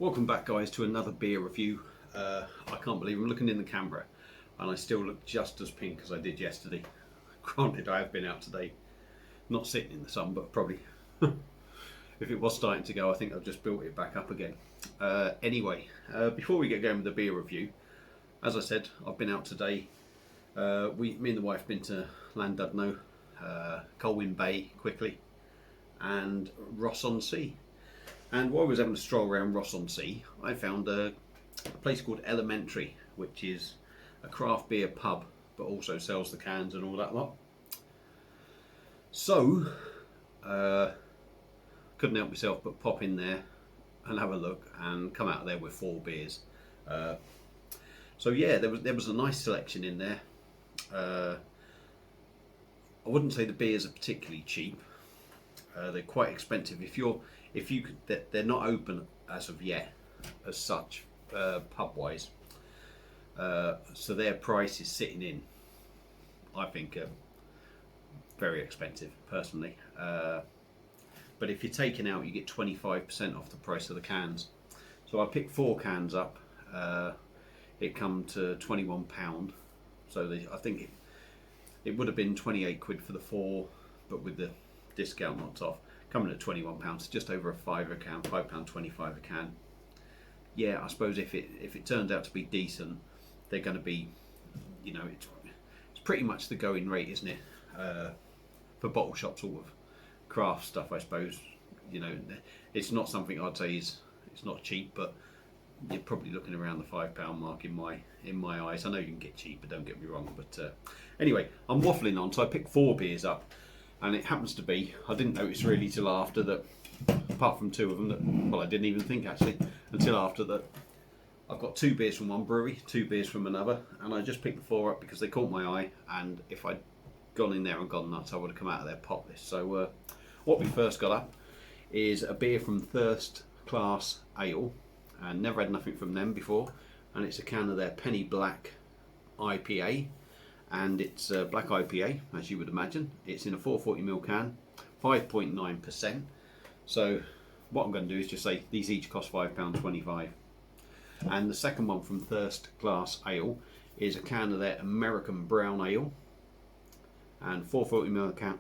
Welcome back, guys, to another beer review. I can't believe I'm looking in the camera and I still look just as pink as I did yesterday. Granted, I have been out today, not sitting in the sun, but probably if it was starting to go, I think I've just built it back up again. Anyway, before we get going with the beer review, as I said, I've been out today. Me and the wife been to Llandudno, Colwyn Bay quickly, and Ross-on-Sea. And while I was having a stroll around Ross-on-Sea, I found a place called Elementary, which is a craft beer pub, but also sells the cans and all that lot. So, couldn't help myself but pop in there and have a look and come out of there with 4 beers. So yeah, there was a nice selection in there. I wouldn't say the beers are particularly cheap. They're quite expensive. They're not open as of yet, as such, pub wise. So their price is sitting in, I think, very expensive personally. But if you're taking out, you get 25% off the price of the cans. So I picked 4 cans up. It come to £21. So I think it would have been 28 quid for the 4, but with the discount knocked off, coming at £21, just over a £5 a can, £5.25 a can. Yeah, I suppose if it turns out to be decent, they're going to be, it's pretty much the going rate, isn't it? For bottle shop sort of craft stuff, I suppose. It's not something I'd say it's not cheap, but you're probably looking around the £5 mark in my eyes. I know you can get cheaper, don't get me wrong, but anyway, I'm waffling on. So I picked 4 beers up. And it happens to be, I didn't notice really till after that, apart from 2 of them, I didn't even think actually, until after that, I've got 2 beers from one brewery, 2 beers from another, and I just picked the 4 up because they caught my eye, and if I'd gone in there and gone nuts, I would have come out of there potless. So what we first got up is a beer from Thirst Class Ale, and never had nothing from them before, and it's a can of their Penny Black IPA. And it's a black IPA, as you would imagine. It's in a 440ml can, 5.9%. So what I'm going to do is just say these each cost £5.25. And the second one from Thirst Class Ale is a can of their American Brown Ale, and 440ml can.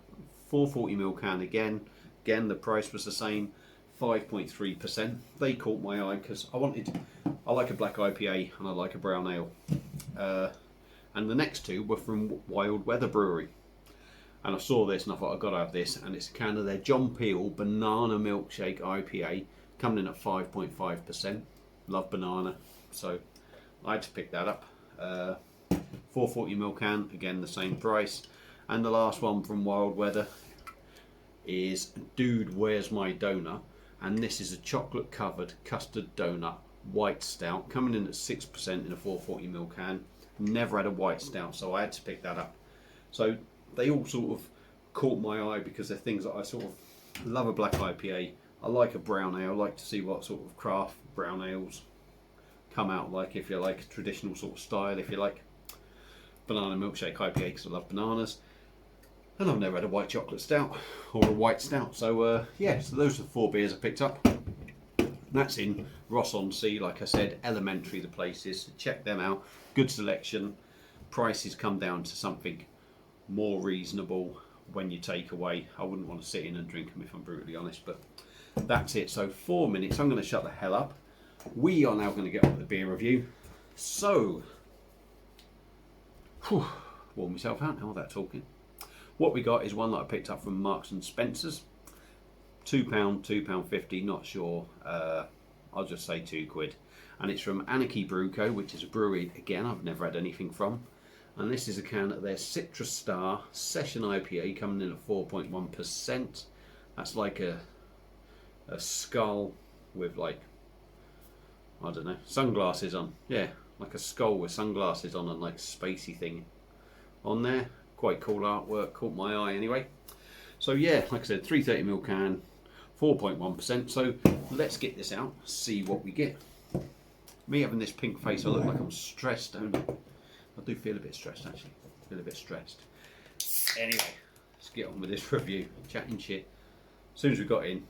440ml can again. Again, the price was the same, 5.3%. They caught my eye because I like a black IPA and I like a brown ale. And the next 2 were from Wild Weather Brewery, and I saw this and I thought I've got to have this, and it's a can of their John Peel Banana Milkshake IPA, coming in at 5.5%. Love banana, so I had to pick that up. 440ml can, again the same price. And the last one from Wild Weather is Dude Where's My Donut, and this is a chocolate covered custard donut white stout, coming in at 6% in a 440ml can. Never had a white stout, so I had to pick that up. So they all sort of caught my eye because they're things that I sort of love. A black IPA, I like a brown ale, I like to see what sort of craft brown ales come out like, if you like traditional sort of style, if you like banana milkshake IPA because I love bananas. And I've never had a white chocolate stout or a white stout. So yeah, so those are the 4 beers I picked up. That's in Ross-on-Sea, like I said. Elementary, the place is. Check them out. Good selection. Prices come down to something more reasonable when you take away. I wouldn't want to sit in and drink them if I'm brutally honest, but that's it. So 4 minutes. I'm going to shut the hell up. We are now going to get on with the beer review. So, warm myself out now, all that talking. What we got is one that I picked up from Marks and Spencer's. £2, £2.50, not sure. I'll just say 2 quid. And it's from Anarchy Brew Co, which is a brewery, again, I've never had anything from. And this is a can of their Citra Star Session IPA, coming in at 4.1%. That's like a skull with, like, I don't know, sunglasses on. Yeah, like a skull with sunglasses on and like spacey thing on there. Quite cool artwork, caught my eye anyway. So yeah, like I said, 330ml can, 4.1%. So let's get this out, see what we get. Me having this pink face, I look like I'm stressed, don't I? I do feel a bit stressed actually. Feel a bit stressed. Anyway, let's get on with this review. Chatting shit. As soon as we got in,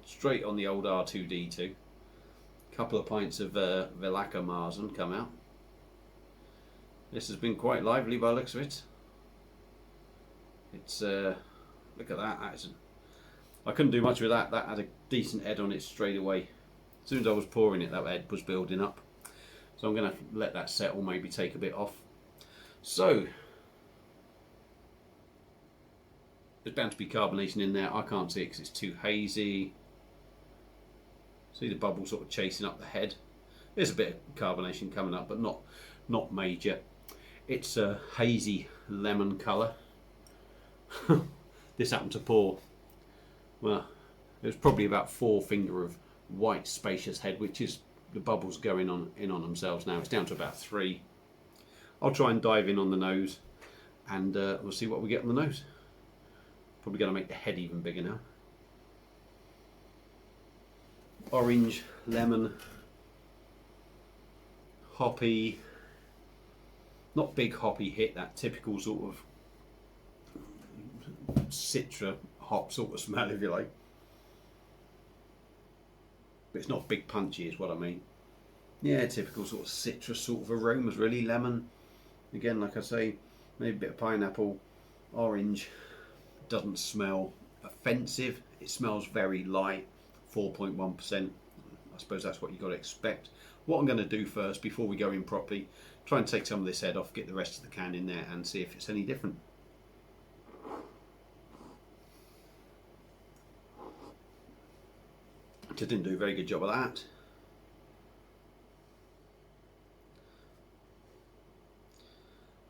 straight on the old R2D2. couple of pints of Velaka Marzen come out. This has been quite lively by the looks of it. It's look at that. I couldn't do much with that. That had a decent head on it straight away. As soon as I was pouring it, that head was building up. So I'm going to let that settle, maybe take a bit off. So there's bound to be carbonation in there. I can't see it because it's too hazy. See the bubble sort of chasing up the head. There's a bit of carbonation coming up, but not major. It's a hazy lemon colour. This happened to pour, well, it was probably about 4 finger of white spacious head, which is the bubbles going on themselves now. It's down to about 3. I'll try and dive in on the nose, and we'll see what we get on the nose. Probably going to make the head even bigger now. Orange, lemon, hoppy, not big hoppy hit, that typical sort of Citra hop sort of smell, if you like. But it's not big punchy is what I mean. Yeah, typical sort of citrus sort of aromas really. Lemon, again like I say, maybe a bit of pineapple. Orange, doesn't smell offensive. It smells very light, 4.1%. I suppose that's what you've got to expect. What I'm going to do first, before we go in properly, try and take some of this head off, get the rest of the can in there and see if it's any different. Just didn't do a very good job of that.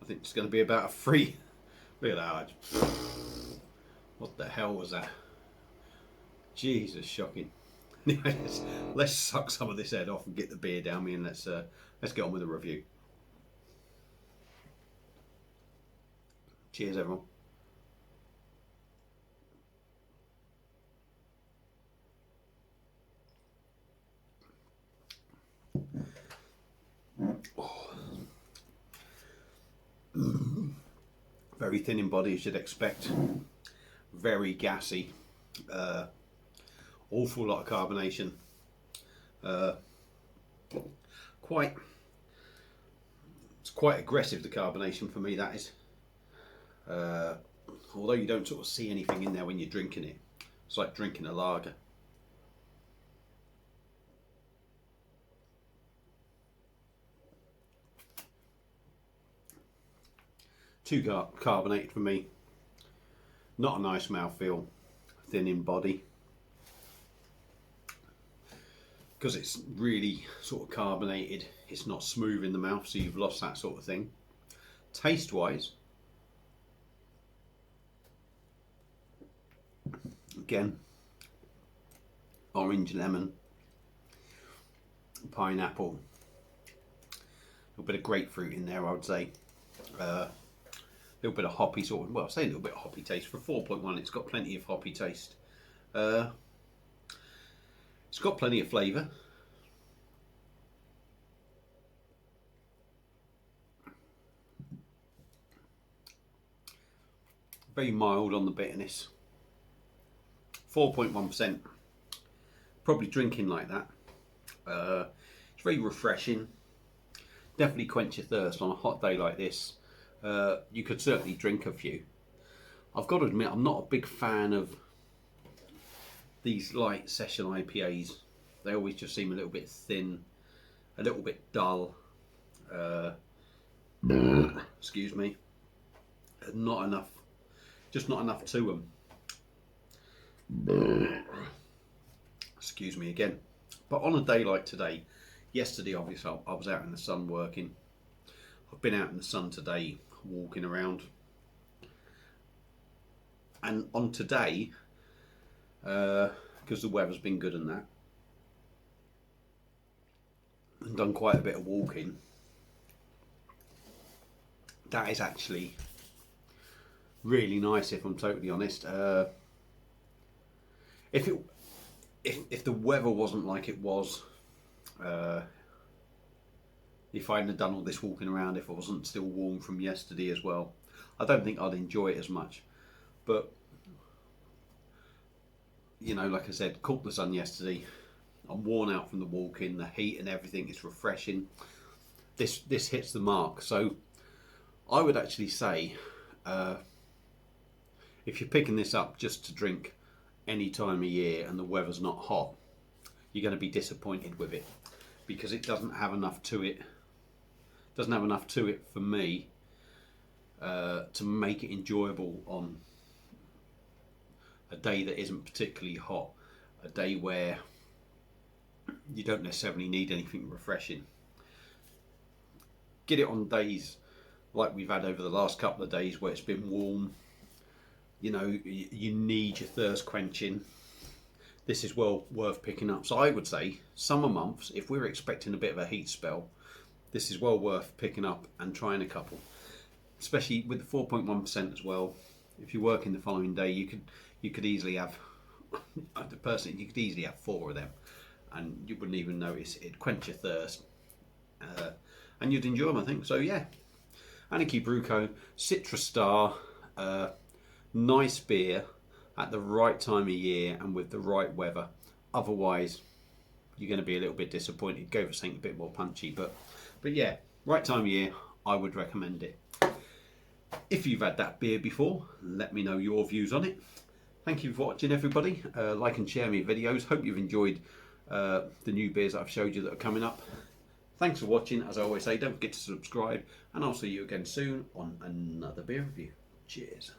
I think it's going to be about a 3. Look at that. What the hell was that? Jesus, shocking. Let's suck some of this head off and get the beer down me, and let's get on with the review. Cheers, everyone. Oh. Very thin in body, as you'd expect. Very gassy. Awful lot of carbonation. It's quite aggressive, the carbonation for me, that is. Although you don't sort of see anything in there when you're drinking it. It's like drinking a lager. Too carbonated for me. Not a nice mouthfeel. Thin in body. Because it's really sort of carbonated, it's not smooth in the mouth, so you've lost that sort of thing. Taste wise, again, orange, lemon, pineapple, a little bit of grapefruit in there, I would say. A little bit of hoppy sort of, well, I say a little bit of hoppy taste. For 4.1, it's got plenty of hoppy taste. It's got plenty of flavour. Very mild on the bitterness. 4.1%. Probably drinking like that. It's very refreshing. Definitely quench your thirst on a hot day like this. You could certainly drink a few. I've got to admit, I'm not a big fan of these light session IPAs. They always just seem a little bit thin, a little bit dull. Excuse me. Not enough, just not enough to them. Excuse me again. But on a day like today, yesterday obviously I was out in the sun working. I've been out in the sun today walking around. And on today, because the weather's been good and that, and done quite a bit of walking, that is actually really nice, if I'm totally honest. If the weather wasn't like it was, if I hadn't done all this walking around, if it wasn't still warm from yesterday as well, I don't think I'd enjoy it as much. But you know, like I said, caught the sun yesterday. I'm worn out from the walking, the heat and everything. It's refreshing. This hits the mark. So I would actually say, if you're picking this up just to drink any time of year and the weather's not hot, you're going to be disappointed with it, because it doesn't have enough to it. Doesn't have enough to it for me to make it enjoyable on a day that isn't particularly hot, a day where you don't necessarily need anything refreshing. Get it on days like we've had over the last couple of days where it's been warm. You know, you need your thirst quenching. This is well worth picking up. So I would say summer months, if we're expecting a bit of a heat spell, this is well worth picking up and trying a couple, especially with the 4.1% as well. If you're working the following day, you could easily have, personally, you could easily have 4 of them, and you wouldn't even notice. It'd quench your thirst, and you'd enjoy them, I think. So yeah, Anarchy Brew Co. Citra Star, nice beer at the right time of year and with the right weather. Otherwise, you're going to be a little bit disappointed. Go for something a bit more punchy, but yeah, right time of year, I would recommend it. If you've had that beer before, let me know your views on it. Thank you for watching, everybody. Like and share my videos. Hope you've enjoyed the new beers that I've showed you that are coming up. Thanks for watching. As I always say, don't forget to subscribe, and I'll see you again soon on another beer review. Cheers.